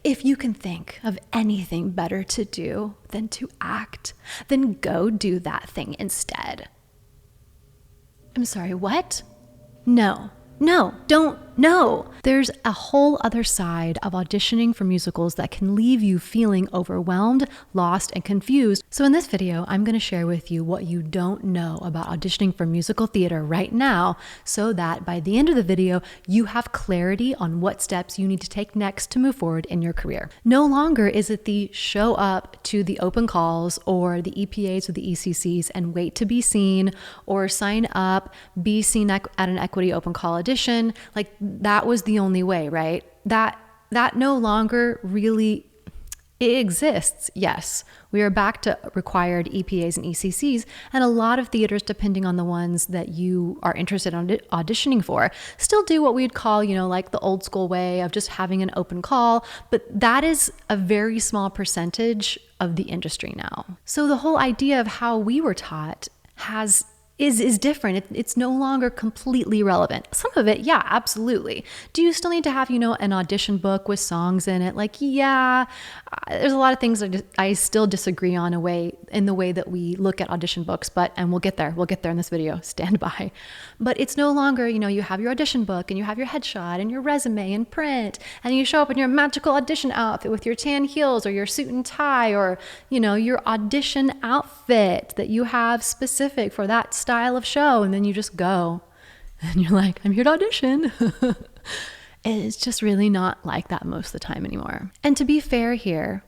If you can think of anything better to do than to act, then go do that thing instead. I'm sorry, what? No, don't. There's a whole other side of auditioning for musicals that can leave you feeling overwhelmed, lost, and confused. So in this video, I'm going to share with you what you don't know about auditioning for musical theater right now, so that by the end of the video, you have clarity on what steps you need to take next to move forward in your career. No longer is it the show up to the open calls or the EPAs or the ECCs and wait to be seen, or sign up, be seen at an equity open call audition. Like, that was the only way, right? That no longer really exists. Yes, we are back to required EPAs and ECCs, and a lot of theaters, depending on the ones that you are interested in auditioning for, still do what we'd call, like the old school way of just having an open call, but that is a very small percentage of the industry now. So the whole idea of how we were taught is different. It's no longer completely relevant. Some of it, yeah, absolutely. Do you still need to have, an audition book with songs in it? Like, yeah, there's a lot of things that I still disagree on in the way that we look at audition books, and we'll get there in this video, stand by. But it's no longer, you have your audition book and you have your headshot and your resume and print, and you show up in your magical audition outfit with your tan heels or your suit and tie, or, your audition outfit that you have specific for that style of show, and then you just go and you're like, I'm here to audition. It's just really not like that most of the time anymore. And to be fair here,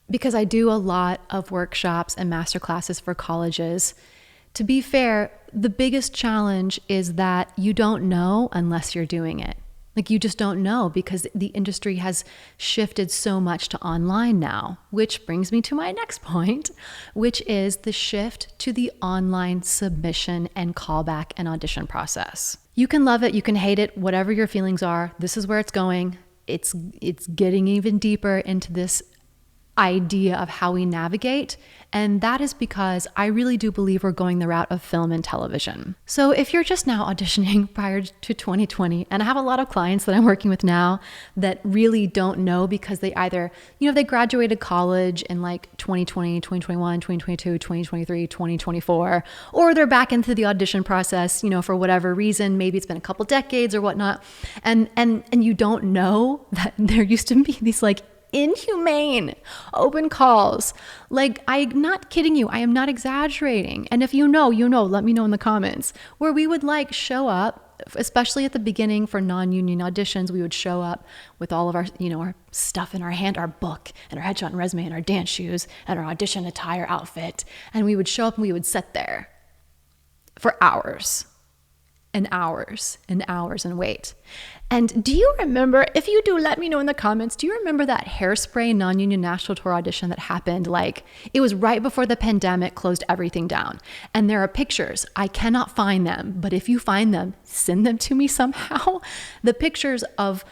because I do a lot of workshops and master classes for colleges, to be fair, the biggest challenge is that you don't know unless you're doing it. Like, you just don't know, because the industry has shifted so much to online now, which brings me to my next point, which is the shift to the online submission and callback and audition process. You can love it, you can hate it, whatever your feelings are. This is where it's going. It's getting even deeper into this idea of how we navigate, and that is because I really do believe we're going the route of film and television. So if you're just now auditioning prior to 2020, and I have a lot of clients that I'm working with now that really don't know, because they either, they graduated college in like 2020, 2021, 2022, 2023, 2024, or they're back into the audition process, for whatever reason. Maybe it's been a couple decades or whatnot, and you don't know that there used to be these like inhumane open calls. Like, I'm not kidding you. I am not exaggerating. And if you know, let me know in the comments, where we would show up, especially at the beginning for non-union auditions. We would show up with all of our, our stuff in our hand, our book and our headshot and resume and our dance shoes and our audition attire outfit. And we would show up and we would sit there for hours and hours and hours and wait. And do you remember, if you do, let me know in the comments, do you remember that Hairspray non-union national tour audition that happened? It was right before the pandemic closed everything down. And there are pictures. I cannot find them, but if you find them, send them to me somehow. The pictures of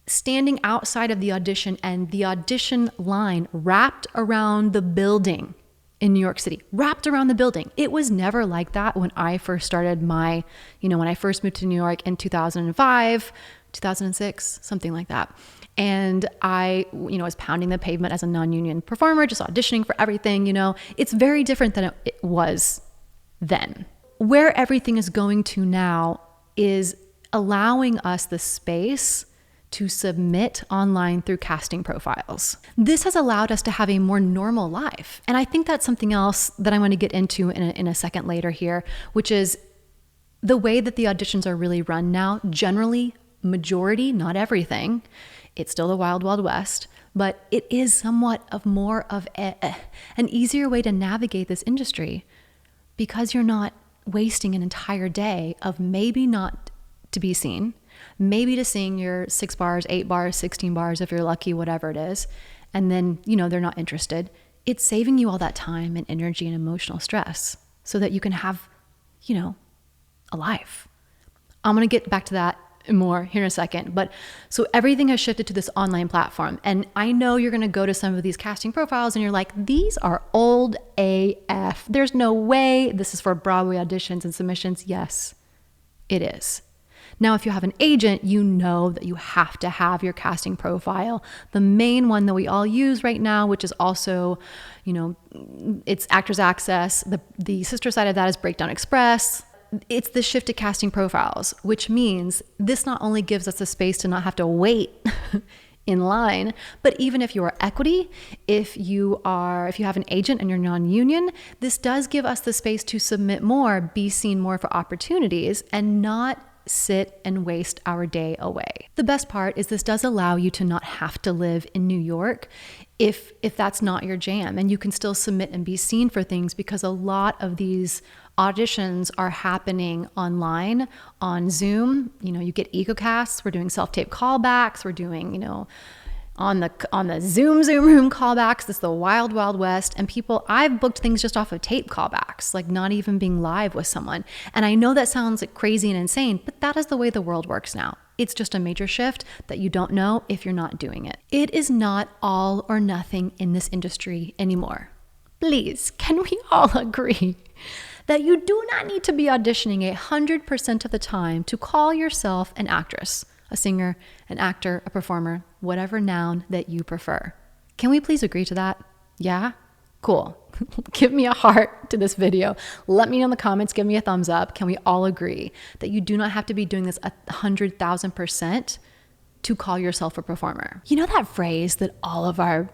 standing outside of the audition and the audition line wrapped around the building in New York City, wrapped around the building. It was never like that when I first started when I first moved to New York in 2005, 2006, something like that. And I, was pounding the pavement as a non-union performer, just auditioning for everything, It's very different than it was then. Where everything is going to now is allowing us the space to submit online through casting profiles. This has allowed us to have a more normal life. And I think that's something else that I want to get into in a second later here, which is the way that the auditions are really run now. Generally, majority, not everything. It's still the wild, wild west, but it is somewhat of more of an easier way to navigate this industry, because you're not wasting an entire day of maybe not to be seen, maybe to sing your 6 bars, 8 bars, 16 bars, if you're lucky, whatever it is. And then, they're not interested. It's saving you all that time and energy and emotional stress so that you can have, a life. I'm going to get back to that more here in a second. But so everything has shifted to this online platform. And I know you're going to go to some of these casting profiles and you're like, these are old AF. There's no way this is for Broadway auditions and submissions. Yes, it is. Now, if you have an agent, you know that you have to have your casting profile. The main one that we all use right now, which is also, it's Actors Access. The sister side of that is Breakdown Express. It's the shift to casting profiles, which means this not only gives us the space to not have to wait in line, but even if you are equity, if you have an agent and you're non-union, this does give us the space to submit more, be seen more for opportunities, and not sit and waste our day away. The best part is this does allow you to not have to live in New York if that's not your jam, and you can still submit and be seen for things, because a lot of these auditions are happening online on Zoom. You get EcoCasts, we're doing self-tape callbacks, we're doing, on the Zoom room callbacks. This is the wild, wild west. And I've booked things just off of tape callbacks, like not even being live with someone. And I know that sounds like crazy and insane, but that is the way the world works now. It's just a major shift that you don't know if you're not doing it. It is not all or nothing in this industry anymore. Please, can we all agree that you do not need to be auditioning 100% of the time to call yourself an actress, a singer, an actor, a performer, whatever noun that you prefer? Can we please agree to that? Yeah? Cool. Give me a heart to this video. Let me know in the comments, give me a thumbs up. Can we all agree that you do not have to be doing this 100,000% to call yourself a performer? You know that phrase that all of our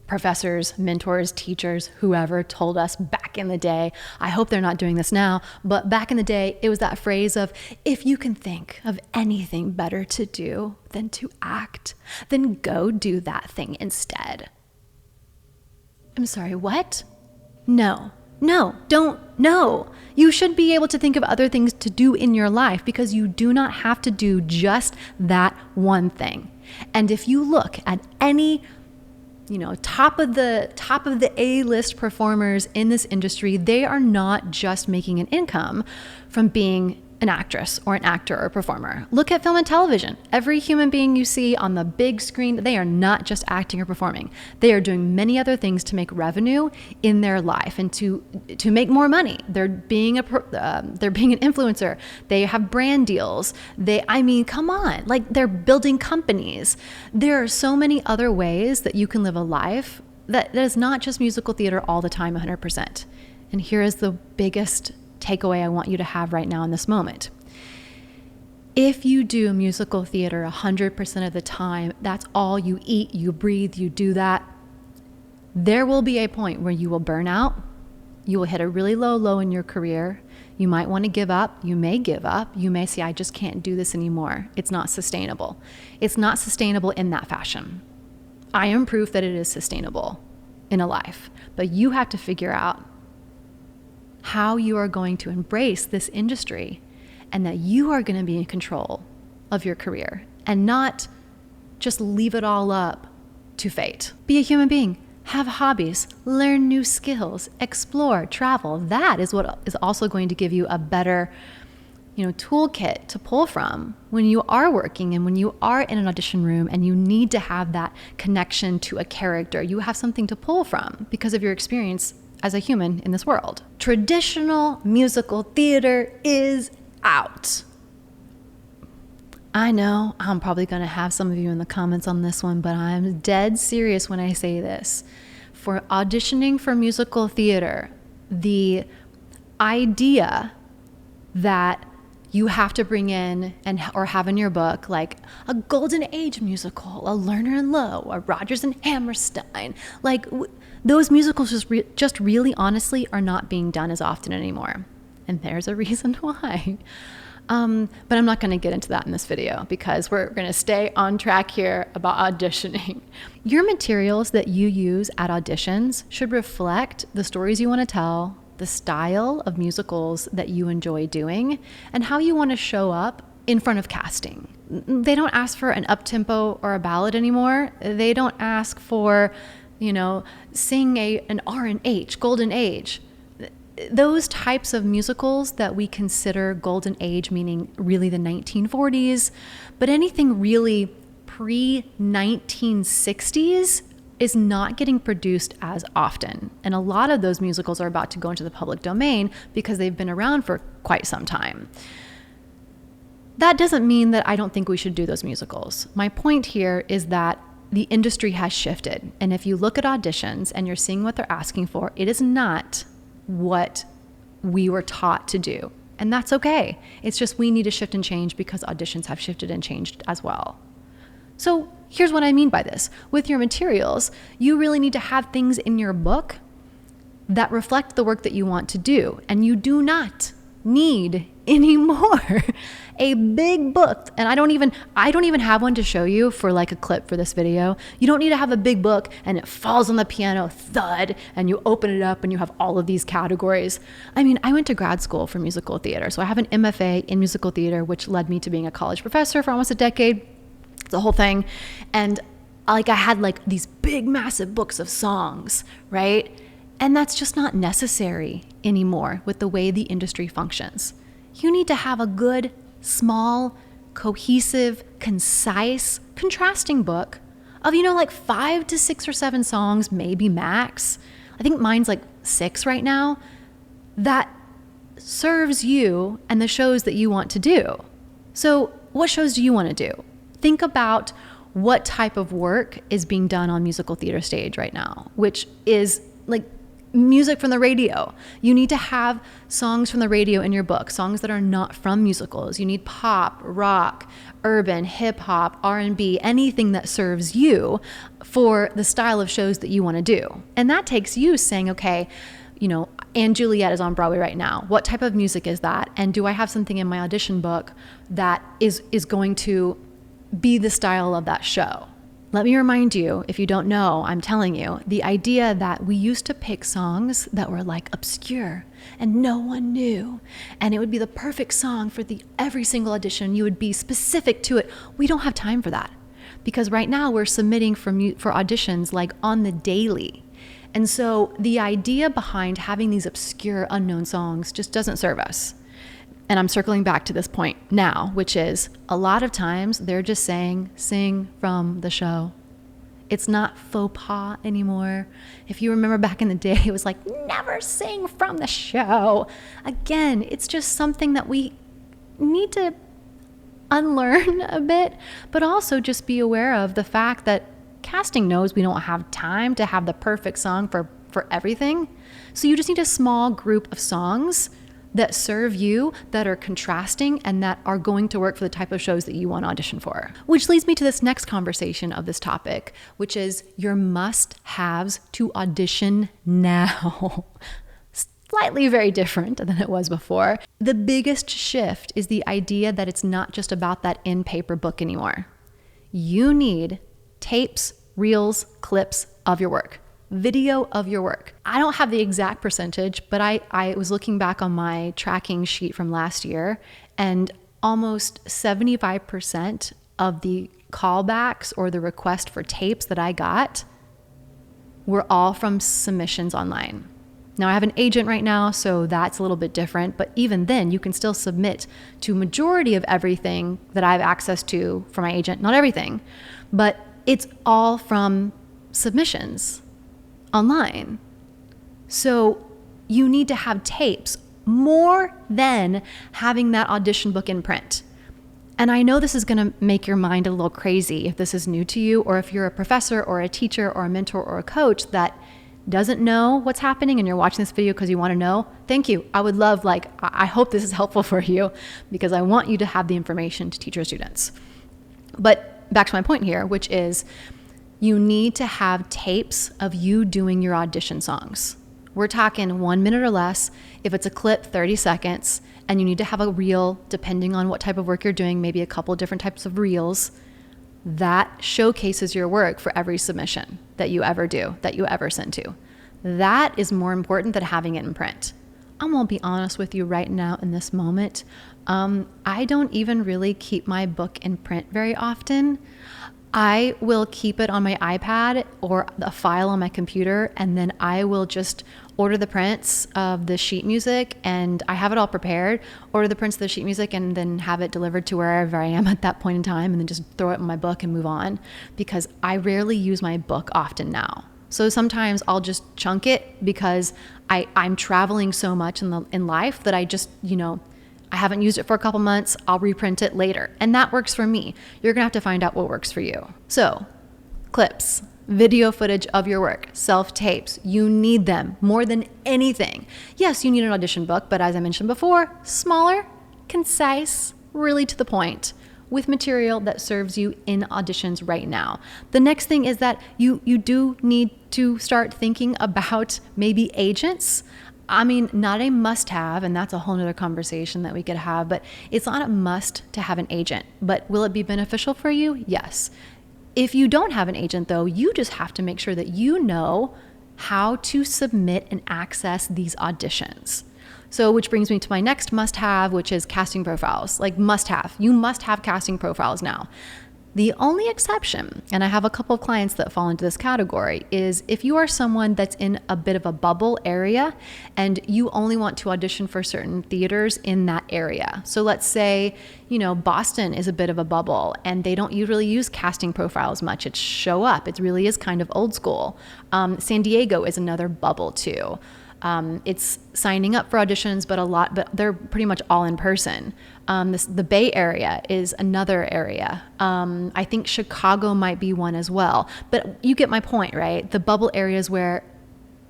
professors, mentors, teachers, whoever told us back in the day? I hope they're not doing this now, but back in the day, it was that phrase of, if you can think of anything better to do than to act, then go do that thing instead. I'm sorry, what? No. You should be able to think of other things to do in your life, because you do not have to do just that one thing. And if you look at any top of the A-list performers in this industry, they are not just making an income from being an actress or an actor or a performer. Look at film and television. Every human being you see on the big screen, they are not just acting or performing. They are doing many other things to make revenue in their life and to make more money. They're being an influencer. They have brand deals. Come on, like they're building companies. There are so many other ways that you can live a life that is not just musical theater all the time, 100%. And here is the biggest takeaway I want you to have right now in this moment. If you do musical theater 100% of the time, that's all you eat, you breathe, you do that, there will be a point where you will burn out. You will hit a really low in your career. You might want to give up. You may give up. You may say, I just can't do this anymore. It's not sustainable. It's not sustainable in that fashion. I am proof that it is sustainable in a life, but you have to figure out how you are going to embrace this industry, and that you are going to be in control of your career and not just leave it all up to fate. Be a human being, have hobbies, learn new skills, explore, travel. That is what is also going to give you a better, toolkit to pull from when you are working and when you are in an audition room and you need to have that connection to a character. You have something to pull from because of your experience as a human in this world. Traditional musical theater is out. I know I'm probably going to have some of you in the comments on this one, but I'm dead serious when I say this. For auditioning for musical theater, the idea that you have to bring in or have in your book like a golden age musical, a Lerner and Loewe, a Rodgers and Hammerstein, those musicals just really honestly are not being done as often anymore. And there's a reason why. But I'm not going to get into that in this video because we're going to stay on track here about auditioning. Your materials that you use at auditions should reflect the stories you want to tell, the style of musicals that you enjoy doing, and how you want to show up in front of casting. They don't ask for an up-tempo or a ballad anymore. They don't ask for sing an R&H, golden age. Those types of musicals that we consider golden age, meaning really the 1940s, but anything really pre-1960s is not getting produced as often. And a lot of those musicals are about to go into the public domain because they've been around for quite some time. that doesn't mean that I don't think we should do those musicals. My point here is that the industry has shifted. And if you look at auditions and you're seeing what they're asking for, it is not what we were taught to do. And that's okay. It's just we need to shift and change because auditions have shifted and changed as well. So here's what I mean by this. With your materials, you really need to have things in your book that reflect the work that you want to do. And you do not need anymore a big book. And I don't even have one to show you for like a clip for this video. You don't need to have a big book and it falls on the piano, thud, and you open it up and you have all of these categories. I mean, I went to grad school for musical theater. So I have an MFA in musical theater, which led me to being a college professor for almost a decade. The whole thing. And I had these big, massive books of songs, right? And that's just not necessary anymore with the way the industry functions. You need to have a good, small, cohesive, concise, contrasting book of, 5 to 6 or 7 songs, maybe max. I think mine's 6 right now, that serves you and the shows that you want to do. So what shows do you want to do? Think about what type of work is being done on musical theater stage right now, which is music from the radio. You need to have songs from the radio in your book, songs that are not from musicals. You need pop, rock, urban, hip hop, R&B, anything that serves you for the style of shows that you want to do. And that takes you saying, okay, Anne Juliet is on Broadway right now. What type of music is that? And do I have something in my audition book that is going to be the style of that show? Let me remind you, if you don't know, I'm telling you, the idea that we used to pick songs that were obscure and no one knew, and it would be the perfect song for every single audition. You would be specific to it. We don't have time for that because right now we're submitting for auditions on the daily. And so the idea behind having these obscure, unknown songs just doesn't serve us. And I'm circling back to this point now, which is a lot of times they're just saying, sing from the show. It's not faux pas anymore. If you remember back in the day, it was never sing from the show. Again, it's just something that we need to unlearn a bit, but also just be aware of the fact that casting knows we don't have time to have the perfect song for everything. So you just need a small group of songs that serve you, that are contrasting, and that are going to work for the type of shows that you want to audition for. Which leads me to this next conversation of this topic, which is your must-haves to audition now. Slightly very different than it was before. The biggest shift is the idea that it's not just about that in-paper book anymore. You need tapes, reels, clips of your work. Video of your work. I don't have the exact percentage, but I was looking back on my tracking sheet from last year, and almost 75% of the callbacks or the request for tapes that I got were all from submissions online. Now I have an agent right now, so that's a little bit different, but even then you can still submit to majority of everything that I have access to from my agent. Not everything, but it's all from submissions online. So you need to have tapes more than having that audition book in print. And I know this is going to make your mind a little crazy if this is new to you, or if you're a professor or a teacher or a mentor or a coach that doesn't know what's happening and you're watching this video because you want to know. Thank you. I would love, I hope this is helpful for you because I want you to have the information to teach your students. But back to my point here, which is you need to have tapes of you doing your audition songs. We're talking 1 minute or less. If it's a clip, 30 seconds, and you need to have a reel, depending on what type of work you're doing, maybe a couple different types of reels, that showcases your work for every submission that you ever do, that you ever send to. That is more important than having it in print. I'm gonna be honest with you right now in this moment. I don't even really keep my book in print very often. I will keep it on my iPad or a file on my computer, and then I will just order the prints of the sheet music, and I have it all prepared, order the prints of the sheet music, and then have it delivered to wherever I am at that point in time, and then just throw it in my book and move on, because I rarely use my book often now. So sometimes I'll just chunk it because I'm traveling so much in life that I just, I haven't used it for a couple months. I'll reprint it later. And that works for me. You're going to have to find out what works for you. So, clips, video footage of your work, self-tapes, you need them more than anything. Yes, you need an audition book, but as I mentioned before, smaller, concise, really to the point, with material that serves you in auditions right now. The next thing is that you do need to start thinking about maybe agents. I mean, not a must-have, and that's a whole nother conversation that we could have, but it's not a must to have an agent. But will it be beneficial for you? Yes. If you don't have an agent though, you just have to make sure that you know how to submit and access these auditions. So, which brings me to my next must-have, which is casting profiles. Like must-have. You must have casting profiles now. The only exception, and I have a couple of clients that fall into this category, is if you are someone that's in a bit of a bubble area and you only want to audition for certain theaters in that area. So let's say, Boston is a bit of a bubble and they don't really use casting profiles much. It's show up. It really is kind of old school. San Diego is another bubble too. It's signing up for auditions, but they're pretty much all in person. The Bay Area is another area. I think Chicago might be one as well, but you get my point, right? The bubble areas where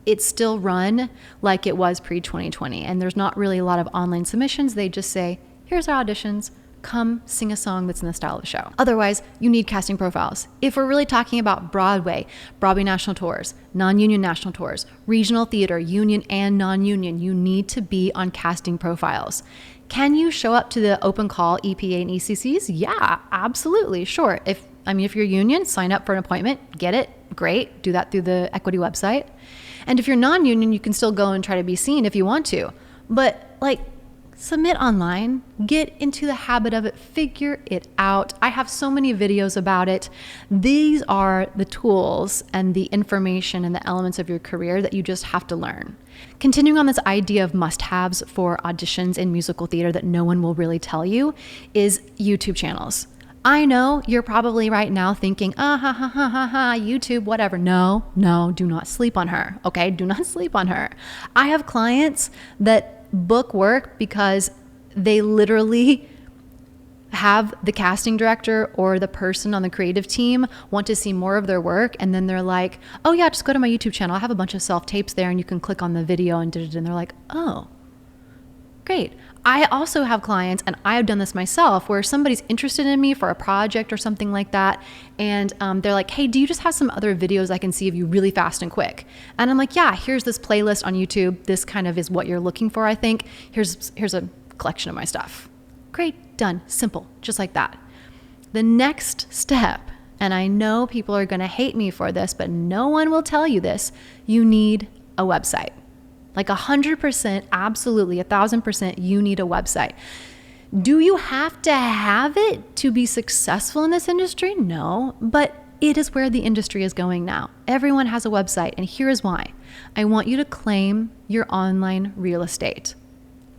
it's still run like it was pre-2020 and there's not really a lot of online submissions. They just say, here's our auditions. Come sing a song that's in the style of the show. Otherwise, you need casting profiles. If we're really talking about Broadway national tours, non-union national tours, regional theater, union and non-union, you need to be on casting profiles. Can you show up to the open call EPA and ECCs? Yeah, absolutely, sure. If you're union, sign up for an appointment, get it, great. Do that through the equity website. And if you're non-union, you can still go and try to be seen if you want to. But submit online, get into the habit of it, figure it out. I have so many videos about it. These are the tools and the information and the elements of your career that you just have to learn. Continuing on this idea of must-haves for auditions in musical theater that no one will really tell you is YouTube channels. I know you're probably right now thinking, YouTube, whatever. No, do not sleep on her, okay? Do not sleep on her. I have clients that book work because they literally have the casting director or the person on the creative team want to see more of their work, and then they're like, oh yeah, just go to my YouTube channel. I have a bunch of self-tapes there and you can click on the video and they're like, oh, great. I also have clients, and I have done this myself, where somebody's interested in me for a project or something like that, and they're like, hey, do you just have some other videos I can see of you really fast and quick? And I'm like, yeah, here's this playlist on YouTube. This kind of is what you're looking for, I think. Here's a collection of my stuff. Great, done, simple, just like that. The next step, and I know people are gonna hate me for this, but no one will tell you this, you need a website. 100%, absolutely, 1,000%, you need a website. Do you have to have it to be successful in this industry? No, but it is where the industry is going now. Everyone has a website, and here is why. I want you to claim your online real estate.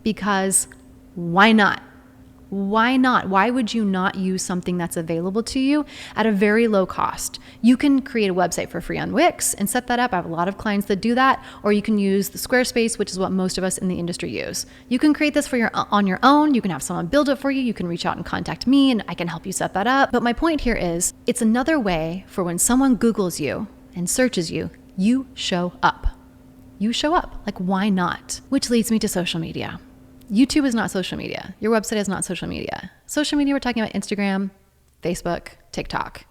Because why not? Why not? Why would you not use something that's available to you at a very low cost? You can create a website for free on Wix and set that up. I have a lot of clients that do that. Or you can use the Squarespace, which is what most of us in the industry use. You can create this on your own. You can have someone build it for you. You can reach out and contact me and I can help you set that up. But my point here is it's another way for when someone Googles you and searches you, you show up. You show up. Why not? Which leads me to social media. YouTube is not social media. Your website is not social media. Social media, we're talking about Instagram, Facebook, TikTok.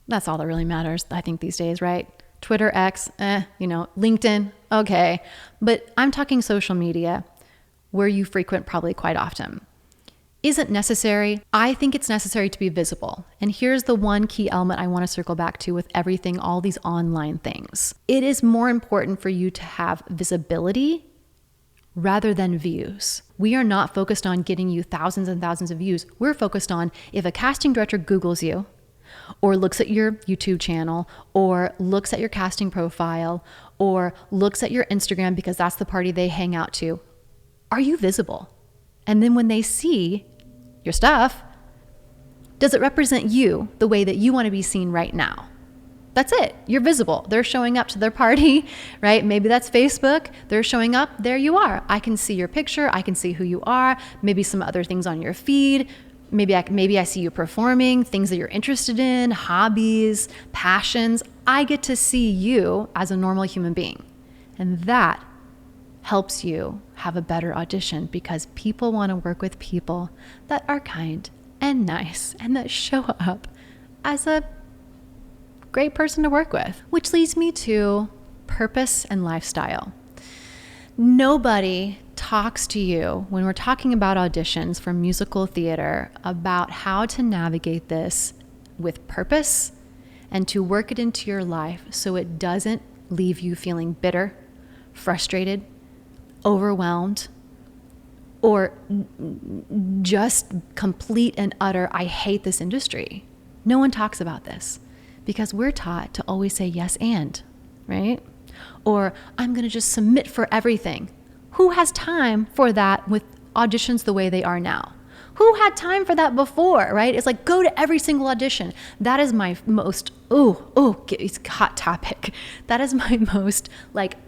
That's all that really matters, I think, these days, right? Twitter, X, LinkedIn, okay. But I'm talking social media where you frequent probably quite often. Is it necessary? I think it's necessary to be visible. And here's the one key element I want to circle back to with everything, all these online things. It is more important for you to have visibility rather than views. We are not focused on getting you thousands and thousands of views. We're focused on if a casting director Googles you or looks at your YouTube channel or looks at your casting profile or looks at your Instagram because that's the party they hang out to, are you visible? And then when they see your stuff, does it represent you the way that you want to be seen right now? That's it. You're visible. They're showing up to their party, right? Maybe that's Facebook. They're showing up. There you are. I can see your picture. I can see who you are. Maybe some other things on your feed. Maybe I see you performing, things that you're interested in, hobbies, passions. I get to see you as a normal human being. And that helps you have a better audition because people want to work with people that are kind and nice and that show up as a great person to work with. Which leads me to purpose and lifestyle. Nobody talks to you when we're talking about auditions for musical theater about how to navigate this with purpose and to work it into your life so it doesn't leave you feeling bitter, frustrated, overwhelmed, or just complete and utter, I hate this industry. No one talks about this because we're taught to always say yes and, right? Or I'm going to just submit for everything. Who has time for that with auditions the way they are now? Who had time for that before, right? It's like, go to every single audition. That is my most, it's a hot topic. That is my most,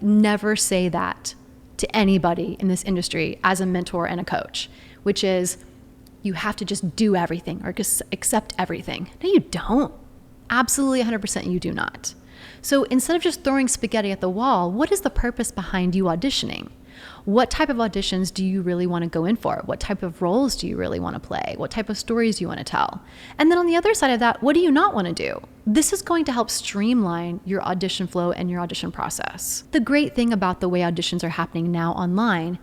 never say that to anybody in this industry as a mentor and a coach, which is you have to just do everything or just accept everything. No, you don't. Absolutely 100% you do not. So instead of just throwing spaghetti at the wall, what is the purpose behind you auditioning? What type of auditions do you really want to go in for? What type of roles do you really want to play? What type of stories do you want to tell? And then on the other side of that, what do you not want to do? This is going to help streamline your audition flow and your audition process. The great thing about the way auditions are happening now online,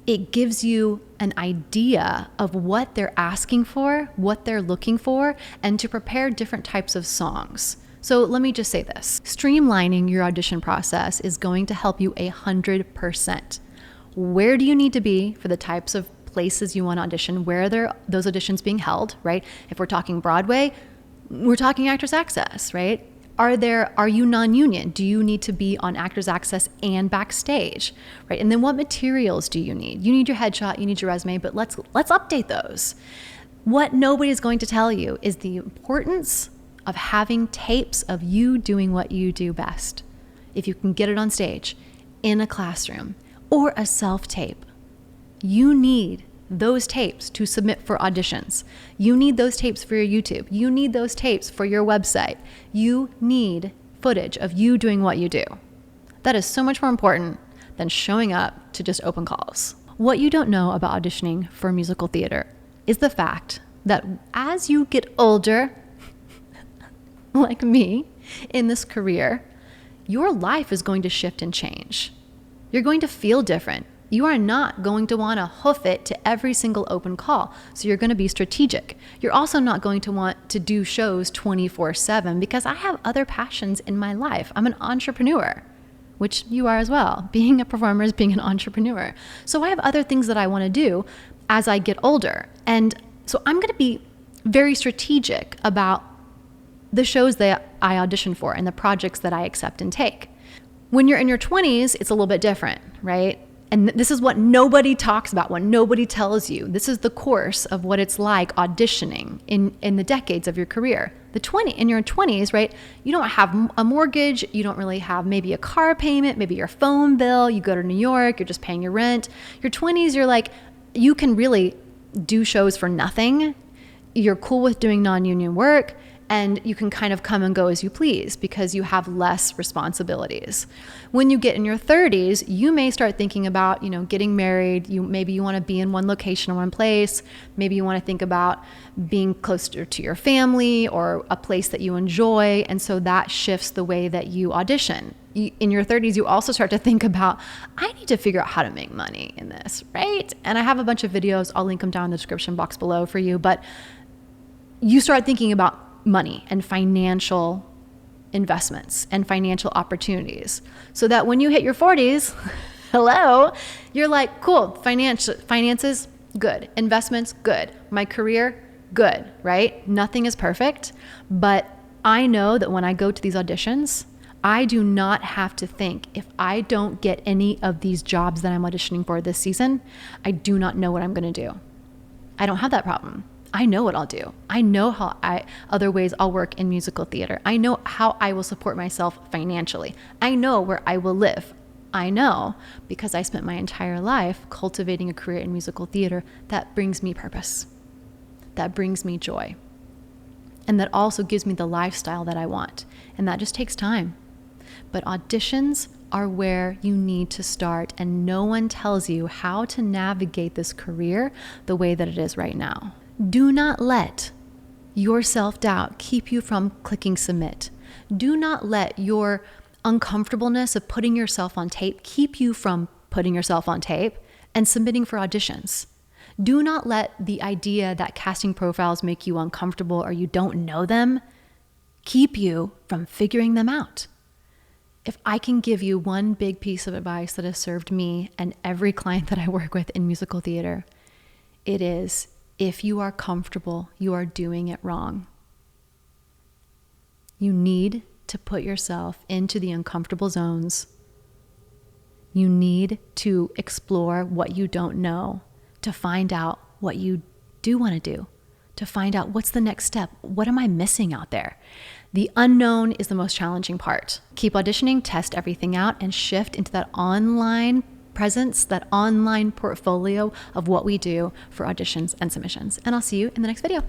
it gives you an idea of what they're asking for, what they're looking for, and to prepare different types of songs. So let me just say this. Streamlining your audition process is going to help you 100%. Where do you need to be for the types of places you want to audition? Where are those auditions being held, right? If we're talking Broadway, we're talking Actors Access, right? Are you non-union? Do you need to be on Actors Access and backstage, right? And then what materials do you need? You need your headshot, you need your resume, but let's update those. What nobody is going to tell you is the importance of having tapes of you doing what you do best. If you can get it on stage, in a classroom, or a self-tape, you need those tapes to submit for auditions. You need those tapes for your YouTube. You need those tapes for your website. You need footage of you doing what you do. That is so much more important than showing up to just open calls. What you don't know about auditioning for musical theater is the fact that as you get older, like me, in this career, your life is going to shift and change. You're going to feel different. You are not going to want to hoof it to every single open call. So you're going to be strategic. You're also not going to want to do shows 24/7 because I have other passions in my life. I'm an entrepreneur, which you are as well. Being a performer is being an entrepreneur. So I have other things that I want to do as I get older. And so I'm going to be very strategic about the shows that I audition for and the projects that I accept and take. When you're in your 20s, it's a little bit different, right? And this is what nobody talks about, what nobody tells you. This is the course of what it's like auditioning in the decades of your career. In your 20s, right? You don't have a mortgage. You don't really have maybe a car payment, maybe your phone bill. You go to New York, you're just paying your rent. Your 20s, you're like, you can really do shows for nothing. You're cool with doing non-union work. And you can kind of come and go as you please because you have less responsibilities. When you get in your 30s, you may start thinking about, getting married. Maybe you want to be in one location or one place. Maybe you want to think about being closer to your family or a place that you enjoy. And so that shifts the way that you audition. In your 30s, you also start to think about, I need to figure out how to make money in this, right? And I have a bunch of videos. I'll link them down in the description box below for you. But you start thinking about money and financial investments and financial opportunities so that when you hit your 40s, you're like, cool, finances, good. Investments, good. My career, good, right? Nothing is perfect, but I know that when I go to these auditions, I do not have to think, if I don't get any of these jobs that I'm auditioning for this season, I do not know what I'm going to do. I don't have that problem. I know what I'll do. I know other ways I'll work in musical theater. I know how I will support myself financially. I know where I will live. I know because I spent my entire life cultivating a career in musical theater that brings me purpose, that brings me joy, and that also gives me the lifestyle that I want. And that just takes time. But auditions are where you need to start, and no one tells you how to navigate this career the way that it is right now. Do not let your self-doubt keep you from clicking submit. Do not let your uncomfortableness of putting yourself on tape keep you from putting yourself on tape and submitting for auditions. Do not let the idea that casting profiles make you uncomfortable or you don't know them keep you from figuring them out. If I can give you one big piece of advice that has served me and every client that I work with in musical theater, it is, if you are comfortable, you are doing it wrong. You need to put yourself into the uncomfortable zones. You need to explore what you don't know, to find out what you do want to do, to find out what's the next step. What am I missing out there? The unknown is the most challenging part. Keep auditioning, test everything out, and shift into that online presence, that online portfolio of what we do for auditions and submissions. And I'll see you in the next video.